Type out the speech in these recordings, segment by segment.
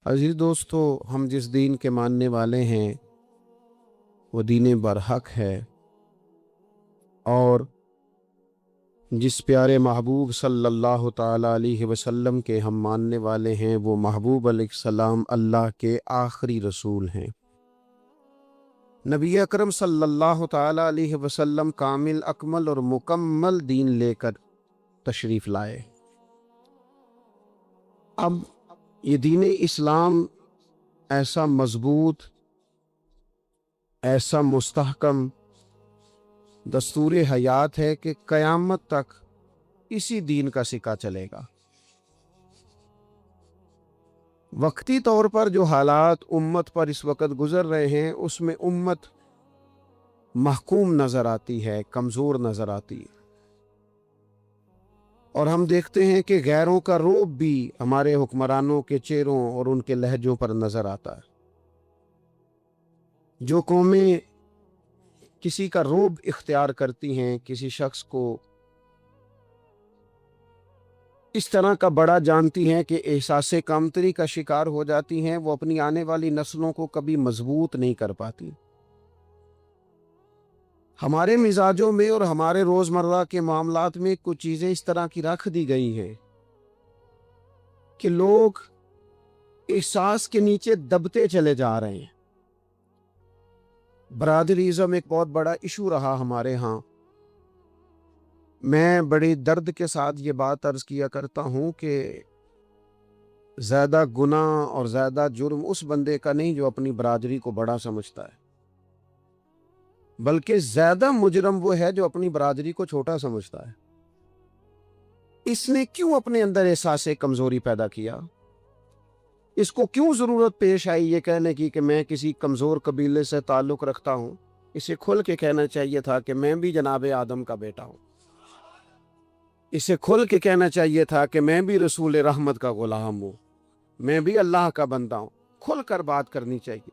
अजीज़ दोस्तों, हम जिस दीन के मानने वाले हैं वो दीन बरहक है, और जिस प्यारे महबूब सल्लल्लाहु ताला अलैहि वसल्लम के हम मानने वाले हैं वो महबूब अलैहिस्सलाम अल्लाह के आखिरी रसूल हैं। नबी अकरम सल्लल्लाहु ताला अलैहि वसल्लम कामिल, अकमल और मुकम्मल दीन लेकर तशरीफ़ लाए। अब ये दीन इस्लाम ऐसा मजबूत, ऐसा मुस्तहकम दस्तूर हयात है कि क़यामत तक इसी दीन का सिक्का चलेगा। वक्ती तौर पर जो हालात उम्मत पर इस वक्त गुजर रहे हैं उसमें उम्मत महकूम नज़र आती है, कमज़ोर नज़र आती है, और हम देखते हैं कि गैरों का रोब भी हमारे हुक्मरानों के चेहरों और उनके लहजों पर नज़र आता है। जो कौमें किसी का रोब इख्तियार करती हैं, किसी शख्स को इस तरह का बड़ा जानती हैं कि एहसासे कमतरी का शिकार हो जाती हैं, वो अपनी आने वाली नस्लों को कभी मजबूत नहीं कर पाती। हमारे मिजाजों में और हमारे रोजमर्रा के मामलात में कुछ चीजें इस तरह की रख दी गई हैं कि लोग एहसास के नीचे दबते चले जा रहे हैं। बरादरीज़म एक बहुत बड़ा इशू रहा हमारे यहाँ। मैं बड़ी दर्द के साथ ये बात अर्ज किया करता हूँ कि ज़्यादा गुनाह और ज़्यादा जुर्म उस बंदे का नहीं जो अपनी बरादरी को बड़ा समझता है, बल्कि ज़्यादा मुजरम वो है जो अपनी बरादरी को छोटा समझता है। इसने क्यों अपने अंदर एहसास कमज़ोरी पैदा किया? इसको क्यों ज़रूरत पेश आई ये कहने की कि मैं किसी कमज़ोर कबीले से ताल्लुक़ रखता हूँ? इसे खुल के कहना चाहिए था कि मैं भी जनाब आदम का बेटा हूँ। इसे खुल के कहना चाहिए था कि मैं भी रसूल रहमत का गुलाम हूँ, मैं भी अल्लाह का बंदा हूँ। खुल कर बात करनी चाहिए।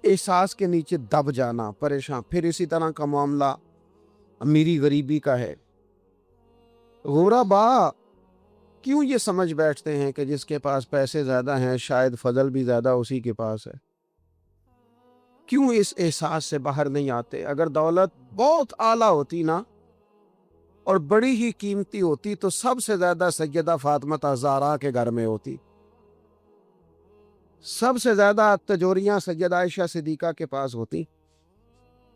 एहसास के नीचे दब जाना, परेशान। फिर इसी तरह का मामला अमीरी गरीबी का है। गुरबा क्यों ये समझ बैठते हैं कि जिसके पास पैसे ज़्यादा हैं शायद फजल भी ज़्यादा उसी के पास है? क्यों इस एहसास से बाहर नहीं आते? अगर दौलत बहुत आला होती ना और बड़ी ही कीमती होती तो सबसे ज़्यादा सैयदा फातिमा ज़हरा के घर में होती। सबसे ज़्यादा तिजोरियाँ सैयदा आयशा सिद्दीक़ा के पास होती,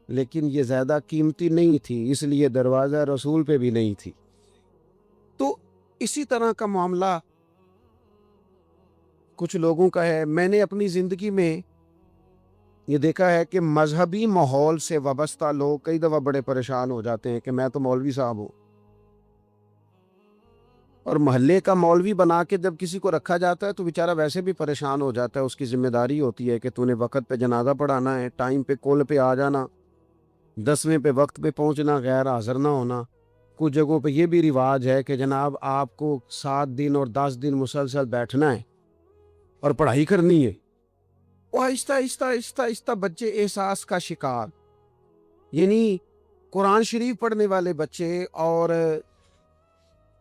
लेकिन ये ज़्यादा कीमती नहीं थी, इसलिए दरवाज़ा रसूल पे भी नहीं थी। तो इसी तरह का मामला कुछ लोगों का है। मैंने अपनी ज़िंदगी में ये देखा है कि मजहबी माहौल से वाबस्ता लोग कई दफ़ा बड़े परेशान हो जाते हैं कि मैं तो मौलवी साहब हूँ, और मोहल्ले का मौलवी बना के जब किसी को रखा जाता है तो बेचारा वैसे भी परेशान हो जाता है। उसकी जिम्मेदारी होती है कि तूने वक्त पे जनाजा पढ़ाना है, टाइम पे कोल पे आ जाना, 10वें पे वक्त पे पहुँचना, गैर हाजिर ना होना। कुछ जगहों पे ये भी रिवाज है कि जनाब आपको 7 दिन और 10 दिन मुसलसल बैठना है और पढ़ाई करनी है। वो आहिस्ता आहिस्ता आहिस्ता आहिस्ता बच्चे एहसास का शिकार, यानी कुरान शरीफ पढ़ने वाले बच्चे और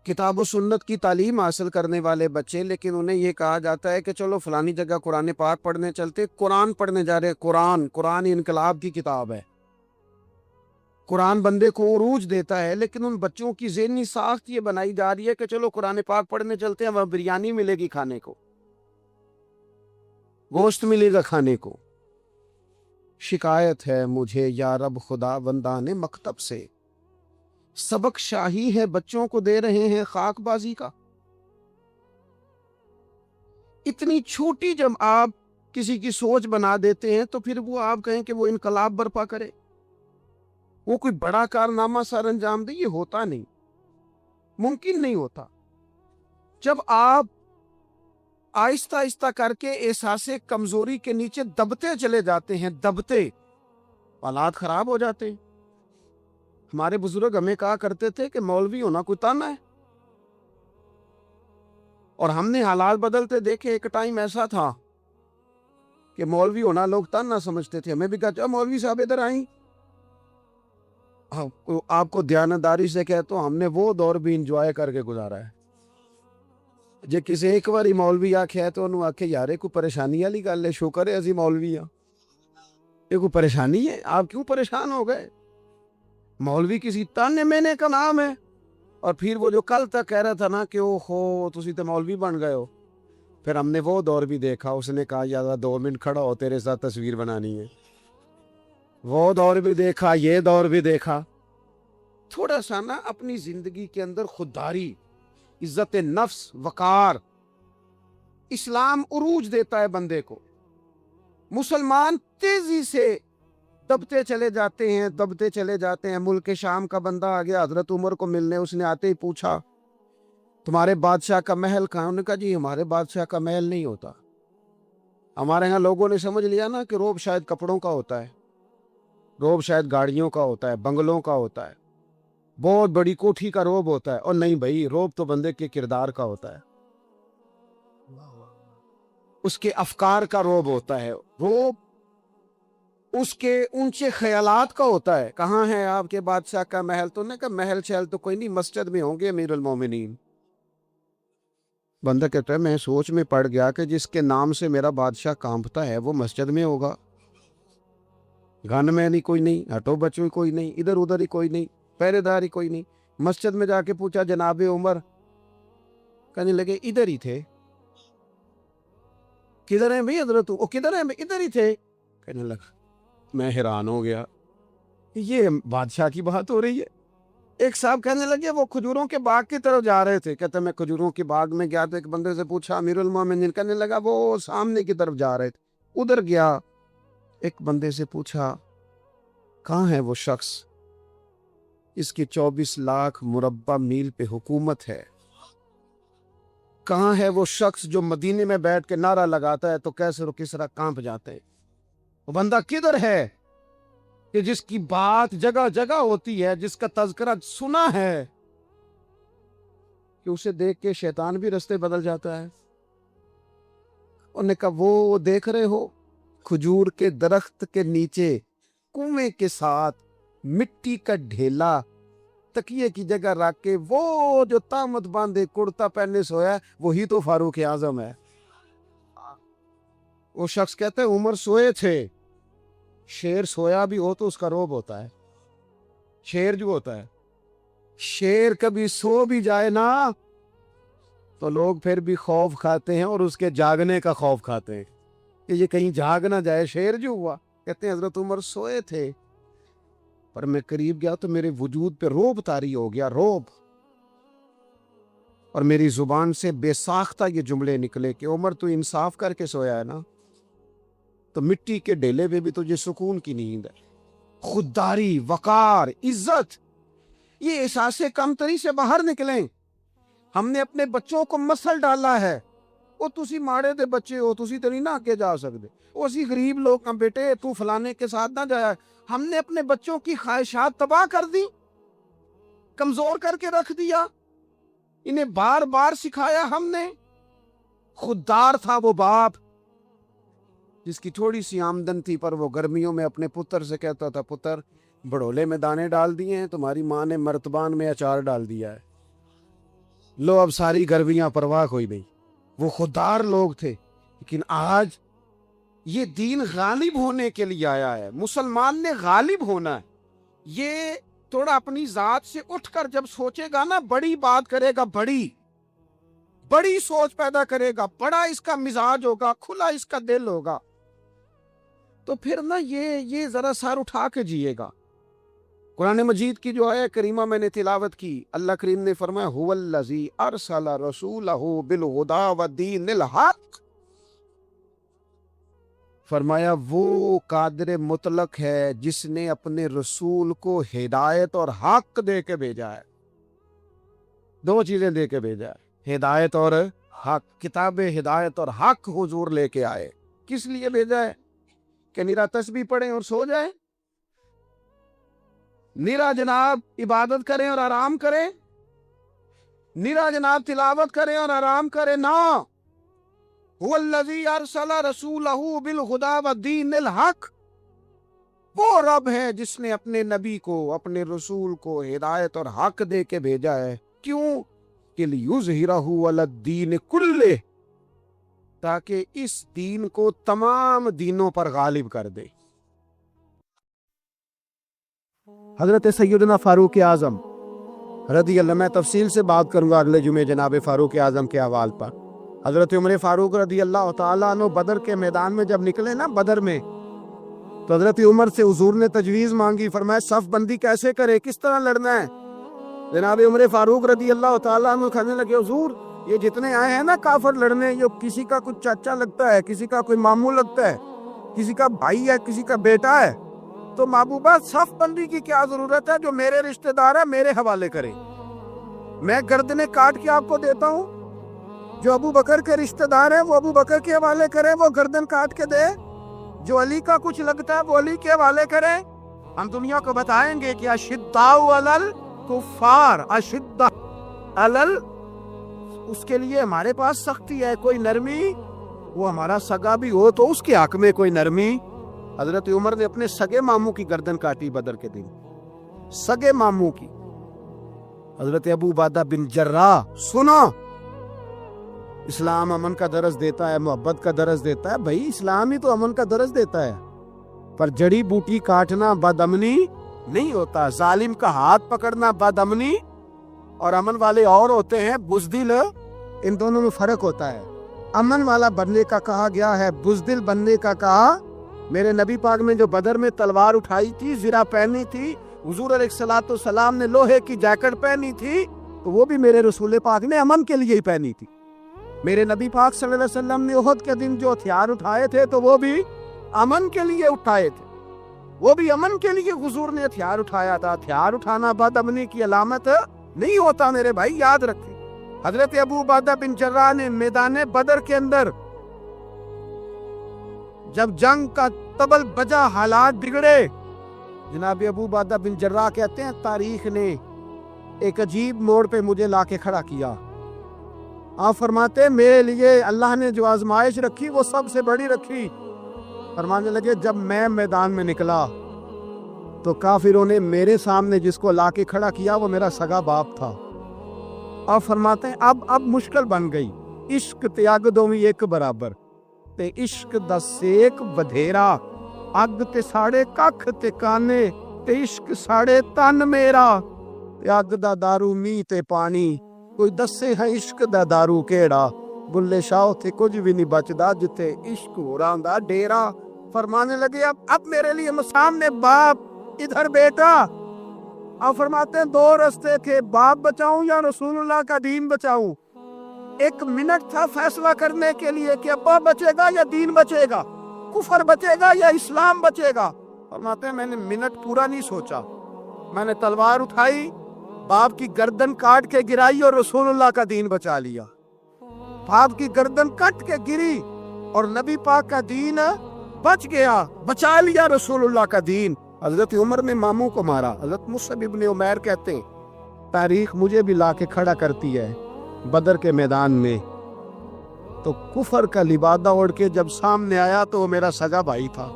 किताब व सुन्नत की तालीम हासिल करने वाले बच्चे, लेकिन उन्हें यह कहा जाता है कि चलो फलानी जगह कुरान पाक पढ़ने चलते। कुरान पढ़ने जा रहे। कुरान इनकलाब की किताब है। कुरान बंदे को उरूज देता है, लेकिन उन बच्चों की ज़हनी साख्त ये बनाई जा रही है कि चलो कुरान पाक पढ़ने चलते हैं, वहां बिरयानी मिलेगी खाने को, गोश्त मिलेगा खाने को। शिकायत है मुझे या रब खुदा वंदाने मकतब से, सबक शाही है बच्चों को दे रहे हैं खाकबाजी का। इतनी छोटी जब आप किसी की सोच बना देते हैं तो फिर वो आप कहें कि वो इनकलाब बर्पा करे, वो कोई बड़ा कारनामा सर अंजाम दे, ये होता नहीं, मुमकिन नहीं होता। जब आप आहिस्ता आहिस्ता करके एहसासे कमजोरी के नीचे दबते चले जाते हैं, दबते, हालात खराब हो जाते हैं। हमारे बुजुर्ग हमें कहा करते थे कि मौलवी होना कोई ताना है, और हमने हालात बदलते देखे। एक टाइम ऐसा था कि मौलवी होना लोग ताना समझते थे। हमें भी कहा मौलवी साहब इधर आई। आपको ध्यानदारी से कहता हूं, हमने वो दौर भी इंजॉय करके गुजारा है। ਜੇ ਕਿਸੇ ਇੱਕ ਵਾਰੀ ਮੌਲਵੀ ਆਖਿਆ ਤਾਂ ਉਹਨੂੰ ਆਖੇ ਯਾਰ ਇਹ ਕੋਈ ਪਰੇਸ਼ਾਨੀ ਵਾਲੀ ਗੱਲ ਹੈ, ਸ਼ੁਕਰ ਹੈ ਅਸੀਂ ਮੌਲਵੀ ਹਾਂ, ये कोई परेशानी है, आप क्यों परेशान हो गए? मौलवी किसी ताने मेने का नाम है। और फिर वो जो कल तक कह रहा था ना कि ओहो तुसी तो मौलवी बन गए हो, फिर हमने वो दौर भी देखा, उसने कहा यार 2 मिनट खड़ा हो तेरे साथ तस्वीर बनानी है, वो दौर भी देखा, ये दौर भी देखा। थोड़ा सा ना अपनी जिंदगी के अंदर खुददारी, इज्जत नफ्स, वकार, इस्लाम उरूज देता है बंदे को। मुसलमान तेजी से दबते चले जाते हैं, दबते चले जाते हैं। मुल्क शाम का बंदा आ गया हजरत उमर को मिलने, उसने आते ही पूछा तुम्हारे बादशाह का महल कहाँ? उन्होंने कहा जी हमारे बादशाह का महल नहीं होता, हमारे यहाँ लोगों ने समझ लिया ना कि रोब शायद कपड़ों का होता है, रोब शायद गाड़ियों का होता है, बंगलों का होता है, बहुत बड़ी कोठी का रोब होता है। और नहीं भाई, रोब तो बंदे के किरदार का होता है, उसके अफकार का रोब होता है, रोब उसके ऊंचे ख्यालात का होता है। कहाँ है आपके बादशाह का महल? तो ने कहा महल शहल तो कोई नहीं, मस्जिद में होंगे अमीरुल मोमिनीन। बंदा कहता है मैं सोच में पड़ गया कि जिसके नाम से मेरा बादशाह कांपता है वो मस्जिद में होगा, गन में नहीं कोई नहीं, हटो बचो कोई नहीं, इधर उधर ही कोई नहीं, पहरेदार ही कोई नहीं। मस्जिद में जाके पूछा जनाबे उमर, कहने लगे इधर ही थे। किधर है भाई हजरत? वो किधर है? इधर ही थे। कहने लगा, मैं हैरान हो गया, ये बादशाह की बात हो रही है। एक साहब कहने लगे वो खजूरों के बाग की तरफ जा रहे थे, कहते मैं खजूरों के बाग में गया तो एक बंदे से पूछा अमीरुल मोमिनीन, कहने लगा वो सामने की तरफ जा रहे थे, उधर गया। एक बंदे से पूछा कहाँ है वो शख्स, इसकी 24 लाख मुरब्बा मील पे हुकूमत है, कहाँ है वो शख्स जो मदीने में बैठ के नारा लगाता है तो कैसे और किस तरह कांप जाते हैं? वो बंदा किधर है कि जिसकी बात जगह जगह होती है, जिसका तज़किरा सुना है कि उसे देख के शैतान भी रास्ते बदल जाता है। उन्होंने कहा वो देख रहे हो खजूर के दरख्त के नीचे कुएं के साथ मिट्टी का ढेला तकिए की जगह रख के वो जो तामत बांधे कुर्ता पहने सोया है, वही तो फारूक आजम है। वो शख्स कहते हैं उमर सोए थे। शेर सोया भी हो तो उसका रोब होता है। शेर जो होता है, शेर कभी सो भी जाए ना तो लोग फिर भी खौफ खाते हैं और उसके जागने का खौफ खाते हैं कि ये कहीं जाग ना जाए। शेर जो हुआ, कहते हैं हजरत उमर सोए थे पर मैं करीब गया तो मेरे वजूद पे रोब तारी हो गया, रोब। और मेरी जुबान से बेसाख्ता ये जुमले निकले कि उमर तू इंसाफ करके सोया है ना, तो मिट्टी के ढेले पे भी तुझे सुकून की नींद है। खुददारी, वकार, इज्जत, ये एहसास कमतरी से बाहर निकलें। हमने अपने बच्चों को मसल डाला है, वो तुसी माड़े दे बच्चे हो, तुसी तो नहीं ना आगे जा सकते, वो असी गरीब लोग का बेटे तू फलाने के साथ ना जाया। हमने अपने बच्चों की ख्वाहिशात तबाह कर दी, कमजोर करके रख दिया, इन्हें बार बार सिखाया हमने। खुददार था वो बाप जिसकी थोड़ी सी आमदन थी, पर वो गर्मियों में अपने पुत्र से कहता था पुत्र बड़ोले में दाने डाल दिए हैं, तुम्हारी माँ ने मर्तबान में अचार डाल दिया है, लो अब सारी गर्मियां परवाह कोई नहीं। वो खुददार लोग थे। लेकिन आज ये दीन गालिब होने के लिए आया है, मुसलमान ने गालिब होना है। ये थोड़ा अपनी जात से उठकर जब सोचेगा ना, बड़ी बात करेगा, बड़ी बड़ी सोच पैदा करेगा, बड़ा इसका मिजाज होगा, खुला इसका दिल होगा, तो फिर ना ये जरा सर उठा के जिएगा। कुरान मजीद की जो है करीमा मैंने तिलावत की, अल्लाह करीम ने फरमाया हुवल्लज़ी अरसला रसूलहु बिल हुदा व दीनिल हक, फरमाया वो कादिर मुतलक है जिसने अपने रसूल को हिदायत और हक दे के भेजा है। दो चीजें दे के भेजा है, हिदायत और हक। किताब हिदायत और हक हुजूर लेके आए। किस लिए भेजा है? कि निरा तस्बीह पढ़ें और सो जाए, निरा जनाब इबादत करें और आराम करें, निरा जनाब तिलावत करें और आराम करें ना। हुवल्लज़ी अरसला रसूलहु बिल हुदा व दीनिल हक, वो रब है जिसने अपने नबी को, अपने रसूल को हिदायत और हक दे के भेजा है। क्यों? کہ لیظہرہ علی الدین کلہ، تاکہ اس دین کو تمام دینوں پر غالب کر دے۔ حضرت سیدنا فاروق اعظم رضی اللہ، میں تفصیل سے بات کروں گا اگلے جمعے جناب فاروق اعظم کے حوال پر۔ حضرت عمر فاروق رضی اللہ تعالیٰ عنہ بدر کے میدان میں جب نکلے نا، بدر میں، تو حضرت عمر سے حضور نے تجویز مانگی، فرمایا صف بندی کیسے کرے، کس طرح لڑنا ہے؟ جناب عمر فاروق رضی اللہ تعالیٰ عنہ کہنے لگے، حضور یہ جتنے آئے ہیں نا کافر لڑنے، یہ کسی کا کچھ چاچا لگتا ہے، کسی کا کوئی ماموں لگتا ہے، کسی کا بھائی ہے، کسی کا بیٹا ہے، تو محبوبہ صف بندی کی کیا ضرورت ہے؟ جو میرے رشتہ دار ہے میرے حوالے کرے، میں گردنیں کاٹ کے آپ کو دیتا ہوں۔ جو ابو بکر کے رشتہ دار ہیں وہ ابو بکر کے حوالے کرے، وہ گردن کاٹ کے دے۔ جو علی کا کچھ لگتا ہے وہ علی کے حوالے کرے۔ ہم دنیا کو بتائیں گے کہ اشداء علی الکفار، اشداء علی، اس کے لیے ہمارے پاس سختی ہے، کوئی نرمی، وہ ہمارا سگا بھی ہو تو اس کے حق میں کوئی نرمی۔ حضرت عمر نے اپنے سگے ماموں کی گردن کاٹی بدر کے دن، سگے ماموں کی۔ حضرت ابو عبیدہ بن جراح، سنو، اسلام امن کا درس دیتا ہے، محبت کا درس دیتا ہے، بھائی اسلام ہی تو امن کا درس دیتا ہے، پر جڑی بوٹی کاٹنا بد امنی نہیں ہوتا، ظالم کا ہاتھ پکڑنا بد امنی، اور امن والے اور ہوتے ہیں بزدل، ان دونوں میں فرق ہوتا ہے۔ امن والا بننے کا کہا گیا ہے، بزدل بننے کا کہا۔ میرے نبی پاک نے جو بدر میں تلوار اٹھائی تھی، زرہ پہنی تھی، حضور علیہ الصلوۃ والسلام نے لوہے کی جیکٹ پہنی تھی، تو وہ بھی میرے رسول پاک نے امن کے لیے ہی پہنی تھی۔ میرے نبی پاک صلی اللہ علیہ وسلم نے احد کے دن جو ہتھیار اٹھائے تھے تو وہ بھی امن کے لیے اٹھائے تھے، وہ بھی امن کے لیے حضور نے ہتھیار اٹھایا تھا۔ ہتھیار اٹھانا بد امنی کی علامت نہیں ہوتا میرے بھائی، یاد رکھیں۔ حضرت ابو عبیدہ بن جراح نے میدان بدر کے اندر جب جنگ کا طبل بجا، حالات بگڑے، جناب ابو عبیدہ بن جراح کہتے ہیں تاریخ نے ایک عجیب موڑ پہ مجھے لا کے کھڑا کیا۔ آپ فرماتے میرے لیے اللہ نے جو آزمائش رکھی وہ سب سے بڑی رکھی۔ فرمانے لگے جب میں میدان میں نکلا تو کافروں نے میرے سامنے جس کو لا کے کھڑا کیا وہ میرا سگا باپ تھا۔ آپ فرماتے ہیں اب مشکل بن گئی، عشق تیاگ دومی ایک برابر، تے عشق دا سیک بدھیرا، اگ تے ساڑے ککھ تے کانے، تے عشق ساڑے تن میرا، تے اگ دا دارو می تے پانی، کوئی دسے ہے عشق دا دارو کیڑا، بلے شاہ تھے کچھ بھی نہیں بچدا جتے عشق ہو رہا ہوندا ڈیرا۔ فرمانے لگے اب میرے لیے سامنے باپ، ادھر بیٹا۔ اب فرماتے ہیں دو رستے تھے، باپ بچاؤں یا رسول اللہ کا دین بچاؤں۔ ایک منٹ تھا فیصلہ کرنے کے لیے کہ ابا بچے گا یا دین بچے گا، کفر بچے گا یا اسلام بچے گا۔ فرماتے ہیں میں نے منٹ پورا نہیں سوچا، میں نے تلوار اٹھائی، باپ کی گردن کاٹ کے گرائی اور رسول اللہ کا دین بچا لیا۔ باپ کی گردن کٹ کے گری اور نبی پاک کا دین بچ گیا، بچا لیا رسول اللہ کا دین۔ حضرت عمر نے ماموں کو مارا۔ حضرت مصعب ابن عمیر کہتے ہیں تاریخ مجھے بھی لا کے کھڑا کرتی ہے بدر کے میدان میں، تو کفر کا لبادہ اوڑھ کے جب سامنے آیا تو وہ میرا سگا بھائی تھا،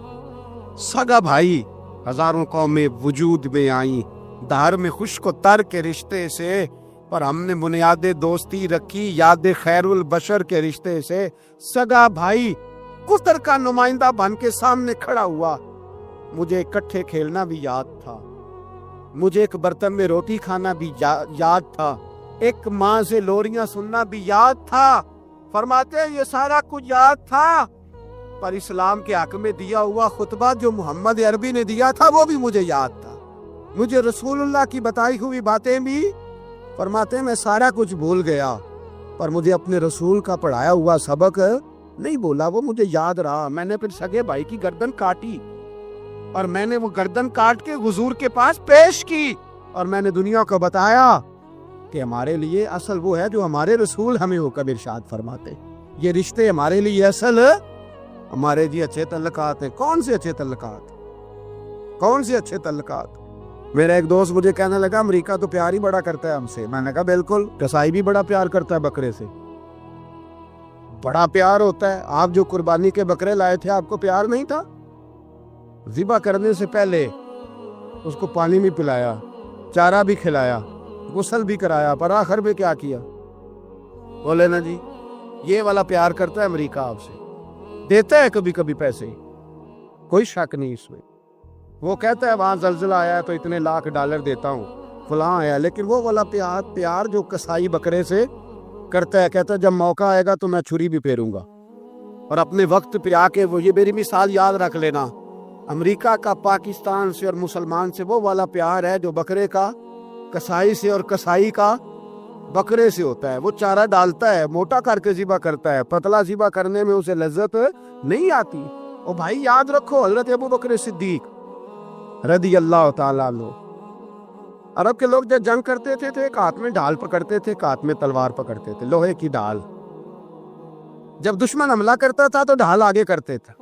سگا بھائی۔ ہزاروں قومیں وجود میں آئیں دھار میں خشک و تر کے رشتے سے، پر ہم نے بنیاد دوستی رکھی یاد خیر البشر کے رشتے سے۔ سگا بھائی کفر کا نمائندہ بن کے سامنے کھڑا ہوا۔ مجھے اکٹھے کھیلنا بھی یاد تھا، مجھے ایک برتن میں روٹی کھانا بھی یاد تھا، ایک ماں سے لوریاں سننا بھی یاد تھا۔ فرماتے ہیں یہ سارا کچھ یاد تھا، پر اسلام کے حق میں دیا ہوا خطبہ جو محمد عربی نے دیا تھا وہ بھی مجھے یاد تھا، مجھے رسول اللہ کی بتائی ہوئی باتیں بھی۔ فرماتے ہیں میں سارا کچھ بھول گیا، پر مجھے اپنے رسول کا پڑھایا ہوا سبق نہیں بولا، وہ مجھے یاد رہا۔ میں نے پھر سگے بھائی کی گردن کاٹی اور میں نے وہ گردن کاٹ کے حضور کے پاس پیش کی، اور میں نے دنیا کو بتایا کہ ہمارے لیے اصل وہ ہے جو ہمارے رسول ہمیں حکم ارشاد فرماتے۔ یہ رشتے ہمارے لیے اصل ہمارے جی اچھے تعلقات ہیں۔ کون سے اچھے تعلقات؟ کون سے اچھے تعلقات؟ میرا ایک دوست مجھے کہنے لگا امریکہ تو پیار ہی بڑا کرتا ہے ہم سے۔ میں نے کہا بالکل، کسائی بھی بڑا پیار کرتا ہے بکرے سے، بڑا پیار ہوتا ہے۔ آپ جو قربانی کے بکرے لائے تھے آپ کو پیار نہیں تھا؟ ذبح کرنے سے پہلے اس کو پانی بھی پلایا، چارہ بھی کھلایا، غسل بھی کرایا، پر آخر میں کیا کیا؟ बोले ना जी, ये वाला प्यार करता है अमेरिका आपसे, देता है कभी कभी पैसे, कोई शक नहीं इसमें। वो कहता है वहां जलजिला आया है तो इतने लाख डॉलर देता हूँ, फलां आया, लेकिन वो वाला प्यार जो कसाई बकरे से करता है, कहता है जब मौका आएगा तो मैं छुरी भी फेरूंगा। और अपने वक्त पे आके वो, ये मेरी मिसाल याद रख लेना, अमेरिका का पाकिस्तान से और मुसलमान से वो वाला प्यार है जो बकरे का कसाई से और कसाई का बकरे से होता है। वो चारा डालता है, मोटा करके ज़िबा करता है, पतला ज़िबा करने में उसे लज्जत नहीं आती। और भाई याद रखो, हजरत अबू बकर सिद्दीक रदी अल्लाह ताला अन्हु, अरब के लोग जब जंग करते थे तो एक हाथ में ढाल पकड़ते थे, एक हाथ में तलवार पकड़ते थे, लोहे की ढाल। जब दुश्मन हमला करता था तो ढाल आगे करते थे,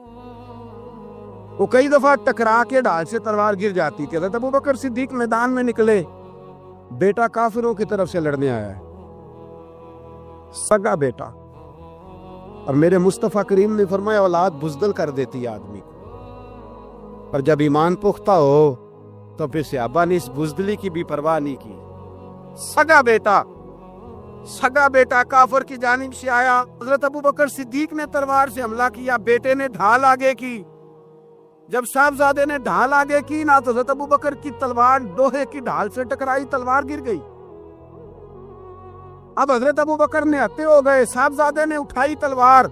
वो कई दफा टकरा के ढाल से तलवार गिर जाती थी। हज़रत अबू बकर सिद्दीक मैदान में निकले, बेटा काफिरों की तरफ से लड़ने आया है, सगा बेटा। और मेरे मुस्तफ़ा करीम ने फरमाया औलाद बुज़दिल कर देती है आदमी को, और जब ईमान पुख्ता हो तो फिर सहाबा ने इस बुज़दिली की भी परवाह नहीं की। सगा बेटा काफिर की जानिब से आया, हज़रत अबू बकर सिद्दीक ने तलवार से हमला किया, बेटे ने ढाल आगे की। जब साहबजादे ने ढाल आगे की ना, तो हज़रत अबू बकर की तलवार लोहे की ढाल से टकराई, तलवार गिर गई। अब हज़रत अबू बकर ने हत्ते हो गए, साहबजादे ने उठाई तलवार,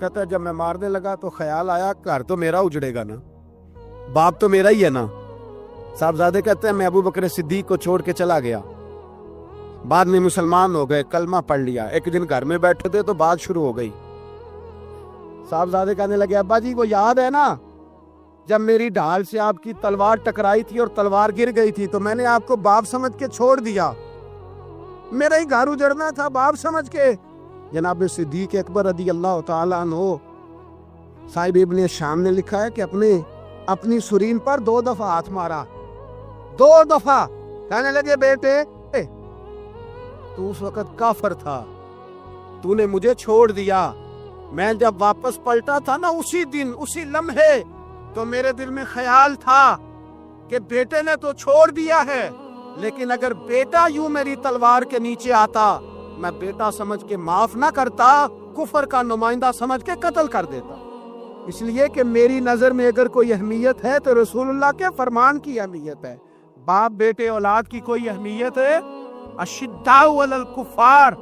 कहता जब मैं मारने लगा तो ख्याल आया घर तो मेरा उजड़ेगा ना, बाप तो मेरा ही है ना। साहबजादे कहते हैं मैं अबू बकर सिद्दीक को छोड़ के चला गया, बाद में मुसलमान हो गए, कलमा पढ़ लिया। एक दिन घर में बैठे थे तो बात शुरू हो गई। साहबजादे कहने लगे अब्बा जी वो याद है ना जब मेरी ढाल से आपकी तलवार टकराई थी और तलवार गिर गई थी, तो मैंने आपको बाप समझ के छोड़ दिया, मेरा ही घर उजड़ना था बाप समझ के। जनाब सिद्दीक अकबर रदी अल्लाह ताला अन्हु साहिब इब्ने शाम ने लिखा है कि अपनी सुरीन पर 2 दफा हाथ मारा, 2 दफा। कहने लगे बेटे तू उस वक्त काफर था, तूने मुझे छोड़ दिया, मैं जब वापस पलटा था ना उसी दिन उसी लम्हे, तो मेरे दिल में ख्याल था कि बेटे ने तो छोड़ दिया है, लेकिन अगर बेटा यूं मेरी तलवार के नीचे आता, मैं बेटा समझ के माफ ना करता, कुफर का नुमाइंदा समझ के कत्ल कर देता। इसलिए कि मेरी नजर में अगर कोई अहमियत है तो रसूलुल्लाह के फरमान की अहमियत है, बाप बेटे औलाद की कोई अहमियत है। अशिद्दाउ अलल कुफार,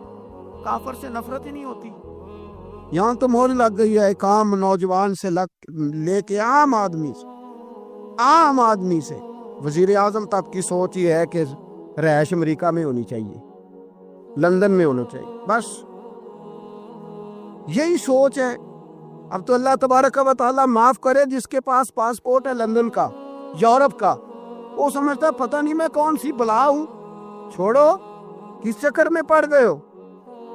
काफर से नफरत ही नहीं होती। यहाँ तो मोहर लग गई है एक आम नौजवान से लेके आम आदमी से वजीर आजम तक की सोच ये है कि रहायश अमेरिका में होनी चाहिए, लंदन में होना चाहिए, बस यही सोच है। अब तो अल्लाह तबारक व तआला माफ करे जिसके पास पासपोर्ट है लंदन का, यूरोप का, वो समझता पता नहीं मैं कौन सी बला हूं। छोड़ो, किस चक्कर में पड़ गए हो,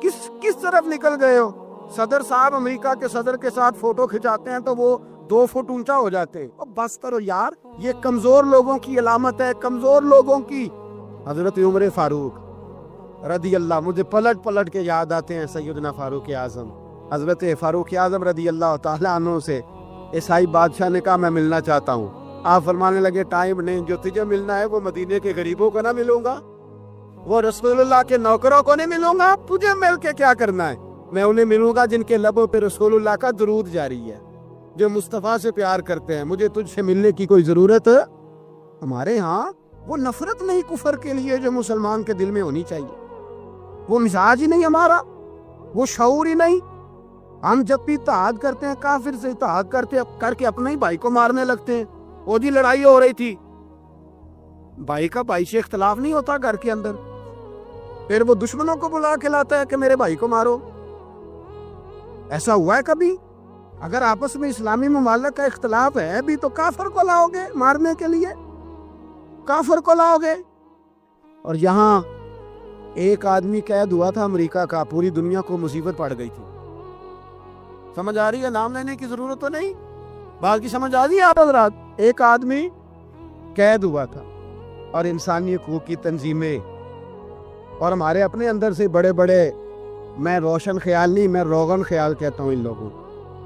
किस तरफ निकल गए हो। सदर साहब अमेरिका के सदर के साथ फोटो खिंचाते हैं तो वो 2 फुट ऊंचा हो जाते हैं। और बस करो यार, ये कमजोर लोगों की अलामत है, कमजोर लोगों की। हजरत उमर फारूक रदी अल्लाह, मुझे पलट के याद आते हैं सैयदना फारूक आजम, हजरत फारूक आजम रदी अल्लाह ताला अन्हु से ईसाई बादशाह ने कहा मैं मिलना चाहता हूँ। आप फरमाने लगे टाइम नहीं, जो तुझे मिलना है वो मदीने के गरीबों को ना मिलूंगा, वो रसूलुल्लाह के नौकरों को नहीं मिलूंगा, तुझे मिल के क्या करना है। मैं उन्हें मिलूंगा जिनके लबों पे रसूलुल्लाह का दुरूद जारी है, जो मुस्तफ़ा से प्यार करते हैं। मुझे तुझसे मिलने की कोई जरूरत है। हमारे यहाँ वो नफरत नहीं कुफर के लिए जो मुसलमान के दिल में होनी चाहिए, वो मिजाज ही नहीं हमारा, वो शऊर ही नहीं। हम जब भी इत्तेहाद करते हैं, काफिर से इत्तेहाद करके अपने ही भाई को मारने लगते हैं। वो जी लड़ाई हो रही थी, भाई का भाई से इख्तलाफ नहीं होता घर के अंदर, फिर वो दुश्मनों को बुला के लाता है कि मेरे भाई को मारो। ऐसा हुआ है कभी? अगर आपस में इस्लामी ममालिक का इख्तलाफ है भी तो काफिर को लाओगे मारने के लिए, काफिर को लाओगे। और यहाँ एक आदमी कैद हुआ था अमेरिका का, पूरी दुनिया को मुसीबत पड़ गई थी। समझ आ रही है? नाम लेने की जरूरत तो नहीं, बात की समझ आ रही है आप हज़रात? एक आदमी कैद हुआ था और इंसानी हकूक़ की तंजीमें और हमारे अपने अंदर से बड़े बड़े, मैं रोशन ख्याल नहीं, मैं रोगन ख्याल कहता हूँ इन लोगों,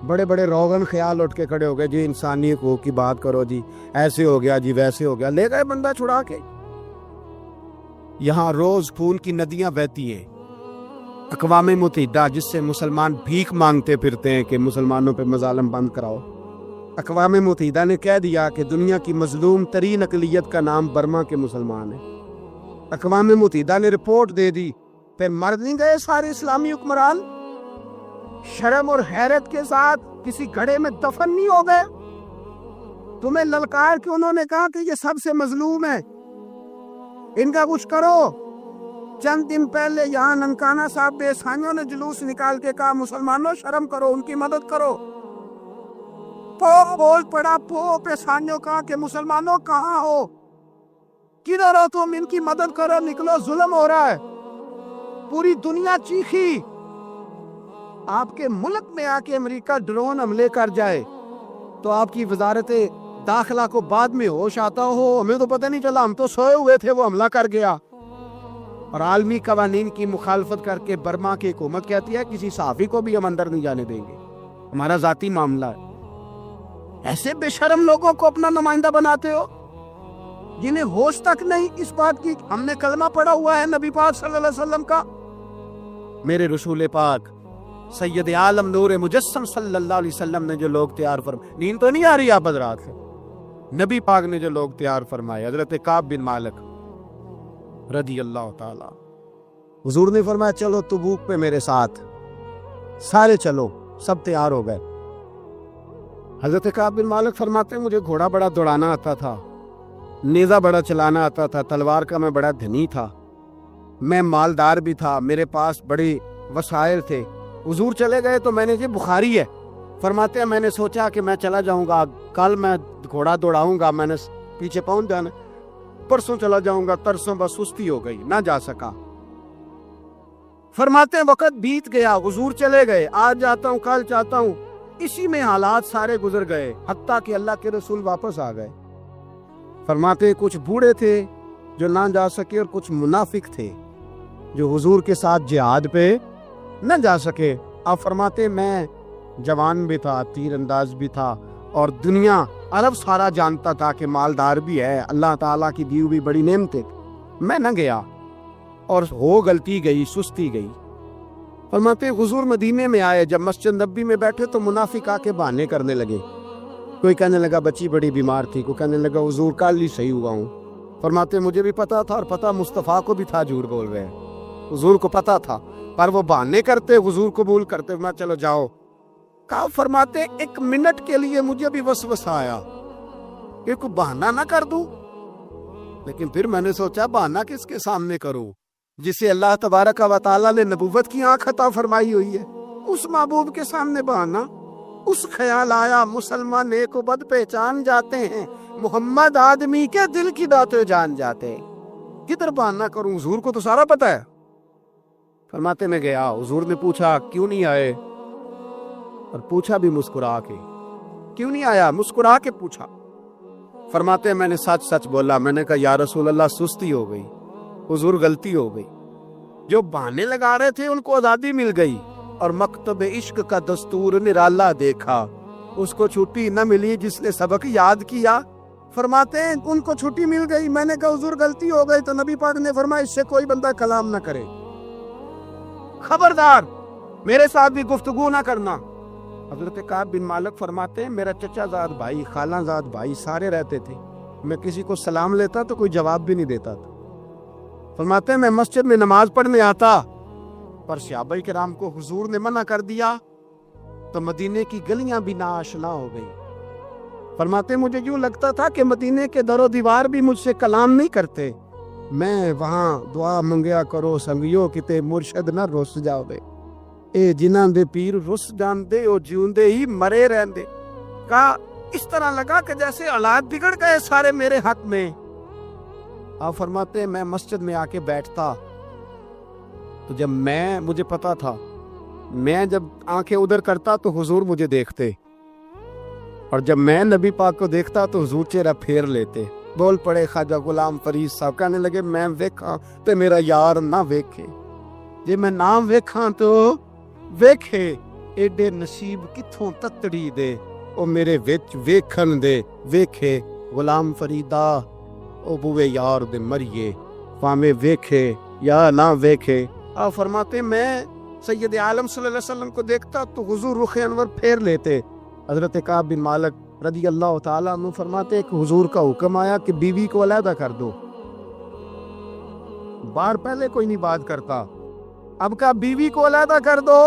बड़े बड़े रोगन ख्याल उठ के खड़े हो गए जी, इंसानी हकूक़ की बात करो जी, ऐसे हो गया जी, वैसे हो गया। ले गए बंदा छुड़ा के। यहाँ रोज खून की नदियां बहती हैं, اقوام متحدہ جس سے مسلمان بھیک مانگتے پھرتے ہیں کہ مسلمانوں پہ مظالم بند کراؤ، اقوام متحدہ نے کہہ دیا کہ دنیا کی مظلوم ترین اقلیت کا نام برما کے مسلمان ہیں۔ اقوام متحدہ نے رپورٹ دے دی، پھر مر نہیں گئے سارے اسلامی حکمران؟ شرم اور حیرت کے ساتھ کسی گھڑے میں دفن نہیں ہو گئے؟ تمہیں للکار کے انہوں نے کہا کہ یہ سب سے مظلوم ہے، ان کا کچھ کرو۔ چند دن پہلے یہاں ننکانہ صاحب بے سانیوں نے جلوس نکال کے کہا مسلمانوں شرم کرو، ان کی مدد کرو۔ پوپ بول پڑا، پوپ پیسانیوں کہا کہ مسلمانوں کہاں ہو، کدھر ہو تم، ان کی مدد کرو، نکلو، ظلم ہو رہا ہے۔ پوری دنیا چیخی۔ آپ کے ملک میں آ کے امریکہ ڈرون حملے کر جائے تو آپ کی وزارت داخلہ کو بعد میں ہوش آتا ہو، ہمیں تو پتہ نہیں چلا، ہم تو سوئے ہوئے تھے، وہ حملہ کر گیا۔ اور عالمی قوانین کی مخالفت کر کے برما کی حکومت کہتی ہے کسی صحافی کو بھی ہم اندر نہیں جانے دیں گے، ہمارا ذاتی معاملہ ہے۔ ایسے بے شرم لوگوں کو اپنا نمائندہ بناتے ہو جنہیں ہوش تک نہیں اس بات کی۔ ہم نے کلمہ پڑھا ہوا ہے نبی پاک صلی اللہ علیہ وسلم کا، میرے رسول پاک سید عالم نور مجسم صلی اللہ علیہ وسلم نے جو لوگ تیار فرمائے، نیند تو نہیں آ رہی آپ حضرات سے، نبی پاک نے جو لوگ تیار فرمائے، حضرت کعب بن مالک رضی اللہ تعالی، حضور نے فرمایا چلو تبوک پہ میرے ساتھ، سارے چلو، سب تیار ہو گئے۔ حضرت کعب بن مالک فرماتے ہیں مجھے گھوڑا بڑا دوڑانا آتا تھا، نیزہ بڑا چلانا آتا تھا، تلوار کا میں بڑا دھنی تھا، میں مالدار بھی تھا، میرے پاس بڑے وسائل تھے۔ حضور چلے گئے تو میں نے یہ بخاری ہے، فرماتے ہیں میں نے سوچا کہ میں چلا جاؤں گا، کل میں گھوڑا دوڑاؤں گا، میں نے پیچھے پہنچ جانا، پرسوں چلا جاؤں گا، ترسوں بس سستی ہو گئی، نہ جا سکا۔ فرماتے ہیں وقت بیت گیا، حضور چلے گئے، آج جاتا ہوں کل چاہتا ہوں، اسی میں حالات سارے گزر گئے، حتیٰ کہ اللہ کے رسول واپس آ گئے۔ فرماتے ہیں کچھ بوڑھے تھے جو نہ جا سکے اور کچھ منافق تھے جو حضور کے ساتھ جہاد پہ نہ جا سکے۔ آپ فرماتے ہیں میں جوان بھی تھا، تیر انداز بھی تھا، اور دنیا عرب سارا جانتا تھا کہ مالدار بھی ہے، اللہ تعالیٰ کی دی ہوئی بڑی نعمتیں، میں نہ گیا اور ہو غلطی گئی، سستی گئی۔ فرماتے ہیں حضور مدینے میں آئے، جب مسجد نبی میں بیٹھے تو منافق آ کے بہانے کرنے لگے، کوئی کہنے لگا بچی بڑی بیمار تھی، کوئی کہنے لگا حضور کل ہی صحیح ہوا ہوں۔ فرماتے ہیں مجھے بھی پتا تھا اور پتا مصطفیٰ کو بھی تھا جھوٹ بول رہے ہیں، حضور کو پتا تھا، پر وہ بہانے کرتے، حضور قبول کرتے، میں چلو جاؤ۔ کہا فرماتے ایک منٹ کے لیے مجھے بھی وسوسہ آیا کہ کوئی بہانہ نہ کر دوں، لیکن پھر میں نے سوچا بہانہ کس کے سامنے کروں جسے اللہ تبارک و تعالیٰ نے نبوت کی آنکھ عطا فرمائی ہوئی ہے، اس محبوب کے سامنے بہانہ۔ اس خیال آیا مسلمان نیک و بد پہچان جاتے ہیں، محمد آدمی کے دل کی باتیں جان جاتے ہیں، کدھر بہانہ کروں، حضور کو تو سارا پتا ہے۔ فرماتے میں گیا، حضور نے پوچھا کیوں نہیں آئے، اور پوچھا بھی مسکرا کے، کیوں نہیں آیا، مسکرا کے پوچھا۔ فرماتے ہیں میں نے سچ سچ بولا، میں نے کہا یا رسول اللہ سستی ہو گئی، حضور غلطی ہو گئی، جو بہانے لگا رہے تھے ان کو آزادی مل گئی، اور مکتب عشق کا دستور نرالا دیکھا، اس کو چھٹی نہ ملی جس نے سبق یاد کیا۔ فرماتے ہیں ان کو چھٹی مل گئی، میں نے کہا حضور غلطی ہو گئی، تو نبی پاک نے فرمایا اس سے کوئی بندہ کلام نہ کرے، خبردار میرے ساتھ بھی گفتگو نہ کرنا۔ حضرت کعب بن مالک فرماتے ہیں میرا چچا زاد بھائی، خالہ زاد بھائی سارے رہتے تھے، میں کسی کو سلام لیتا تو کوئی جواب بھی نہیں دیتا تھا۔ فرماتے ہیں میں مسجد میں نماز پڑھنے آتا، پر صحابہ کرام کو حضور نے منع کر دیا تو مدینے کی گلیاں بھی ناآشنا ہو گئی۔ فرماتے ہیں مجھے یوں لگتا تھا کہ مدینے کے در و دیوار بھی مجھ سے کلام نہیں کرتے، میں وہاں دعا منگیا کرو سنگیو کتے مرشد نہ رس جاؤ دے، اے جنہاں دے پیر رس جاندے او جیوندے ہی مرے رہندے۔ کہا اس طرح لگا کہ جیسے حالات بگڑ گئے سارے میرے حق میں۔ آپ فرماتے ہیں میں مسجد میں آ کے بیٹھتا تو جب مجھے پتا تھا میں جب آنکھیں ادھر کرتا تو حضور مجھے دیکھتے، اور جب میں نبی پاک کو دیکھتا تو حضور چہرہ پھیر لیتے۔ بول پڑے خواجہ غلام فرید صاحب، کہنے لگے میں ویکھاں تے میرا یار نہ ویکھے، جے میں نہ ویکھاں تو ویکھے، ایڈے نصیب کتھوں تتڑی دے، او میرے وچ ویکھن دے، ویکھے غلام فریدا او بوے یار دے مریے، پاویں ویکھے یا نہ ویکھے۔ آپ فرماتے میں सैयद आलम सल्लल्लाहु अलैहि वसल्लम को देखता तो हुजूर रुख अनवर फेर लेते। हजरत काब बिन मालिक रदी अल्लाह ताला अन्हु फरमाते कि हुजूर का हुक्म आया कि बीवी को अलहदा कर दो। बार पहले कोई नहीं बात करता, अब कहा बीवी को अलहदा कर दो।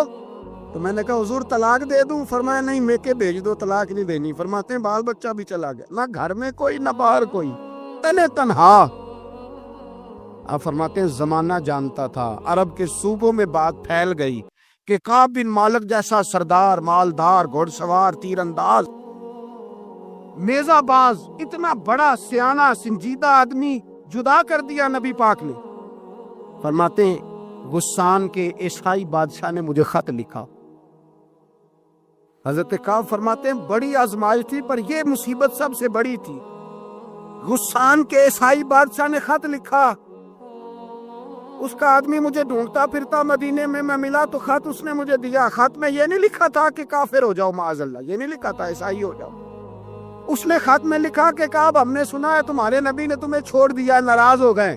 तो मैंने कहा हुजूर तलाक दे दूं? फरमाया नहीं, मेके भेज दो, तलाक नहीं देनी। फरमाते हैं बाल बच्चा भी चला गया, ना घर में कोई ना बाहर कोई, तने तन्हा। आप फरमाते हैं जमाना जानता था, अरब के सूबों में बात फैल गई कि काब बिन मालिक जैसा सरदार, मालदार, घुड़सवार, तीरंदाज, नेजाबाज, इतना बड़ा सियाना संजीदा आदमी जुदा कर दिया नबी पाक ने। फरमाते हैं गुस्सान के ईसाई बादशाह ने मुझे खत लिखा। हजरत काब फरमाते हैं बड़ी आजमाइश थी, पर यह मुसीबत सबसे बड़ी थी। गुस्सान के ईसाई बादशाह ने खत लिखा, उसका आदमी मुझे ढूंढता फिरता मदीने में, मैं मिला तो खत उसने मुझे दिया। खत में ये नहीं लिखा था कि काफिर हो जाओ माअज़ल्लाह, ये नहीं लिखा था ईसाई हो जाओ। उसने खत में लिखा कि काब हमने सुना है तुम्हारे नबी ने तुम्हें छोड़ दिया, नाराज हो गए।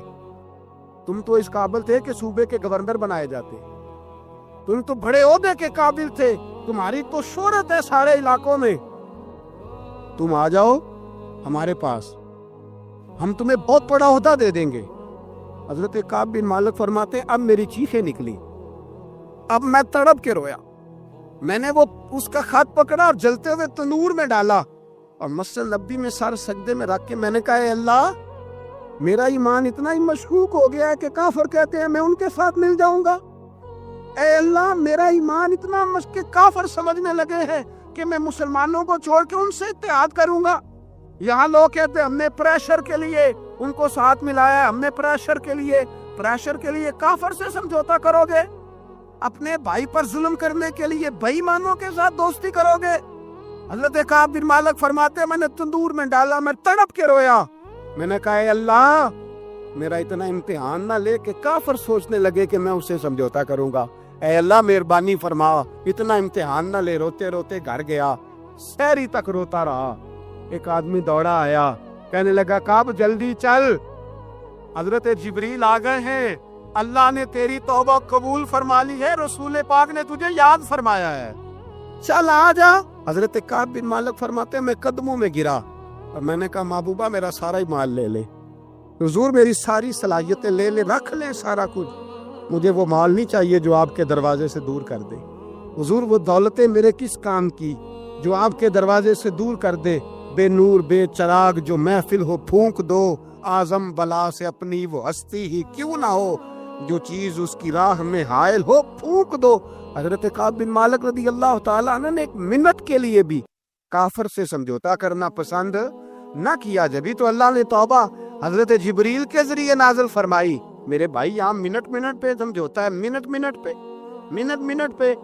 तुम तो इस काबिल थे कि सूबे के गवर्नर बनाए जाते, तुम तो बड़े ओहदे के काबिल थे, तुम्हारी तो शोहरत है सारे इलाकों में, तुम आ जाओ हमारे पास, हम तुम्हें बहुत बड़ा ओहदा दे देंगे। हजरत काब बिन मालिक फरमाते अब मेरी चीखें निकली, अब मैं तड़प के रोया। मैंने वो उसका खत पकड़ा और जलते हुए तंदूर में डाला और मस्जिद नबी में सर सजदे में रख के मैंने कहा अल्लाह, मेरा ईमान इतना ही मशकूक हो गया है कि काफिर कहते हैं मैं उनके साथ मिल जाऊंगा। ऐ अल्लाह, मेरा ईमान इतना के काफिर समझने लगे हैं कि मैं मुसलमानों को छोड़ के उनसे इत्तेहाद करूंगा। यहाँ लोग कहते हैं हमने प्रेशर के लिए उनको साथ मिलाया, हमने प्रेशर के लिए काफिर से समझौता करोगे, अपने भाई पर जुल्म करने के लिए बेईमानों के साथ दोस्ती करोगे। हजरत काब बिन मालिक फरमाते मैंने तंदूर में डाला, मैं तड़प के रोया। मैंने कहा अल्लाह, मेरा इतना इम्तिहान ना ले कि काफिर सोचने लगे कि मैं उससे समझौता करूंगा। ऐ अल्लाह मेहरबानी फरमा, इतना इम्तिहान ना ले। रोते रोते घर गया, सहरी तक रोता रहा। एक आदमी दौड़ा आया, कहने लगा काब जल्दी चल, हजरत जिब्रील आ गए हैं, अल्लाह ने तेरी तौबा कबूल फरमा ली है, रसूल पाक ने तुझे याद फरमाया है, चल आ जा। हजरत काब बिन मालिक फरमाते मैं कदमों में गिरा और मैंने कहा महबूबा मेरा सारा ही माल ले ले, हुजूर मेरी सारी सलाहियतें ले ले, रख ले सारा कुछ, मुझे वो माल नहीं चाहिए जो आपके दरवाजे से दूर कर दे। हुजूर वो दौलतें मेरे किस काम की जो आपके दरवाजे से दूर कर दे। बेनूर बेचराग जो महफिल हो फूंक दो, आजम बला से अपनी वो हस्ती ही क्यों ना हो, जो चीज उसकी राह में हायल हो फूंक दो। हजरत काब बिन मालिक रदी अल्लाह ताला अन्हु ने एक मिनट के लिए भी काफिर से समझौता करना पसंद न किया। जब तो अल्लाह ने तौबा हजरत जिब्रील के जरिए नाजिल फरमाई। मेरे भाई यहाँ मिनट मिनट पे समझौता है, मिनट मिनट पे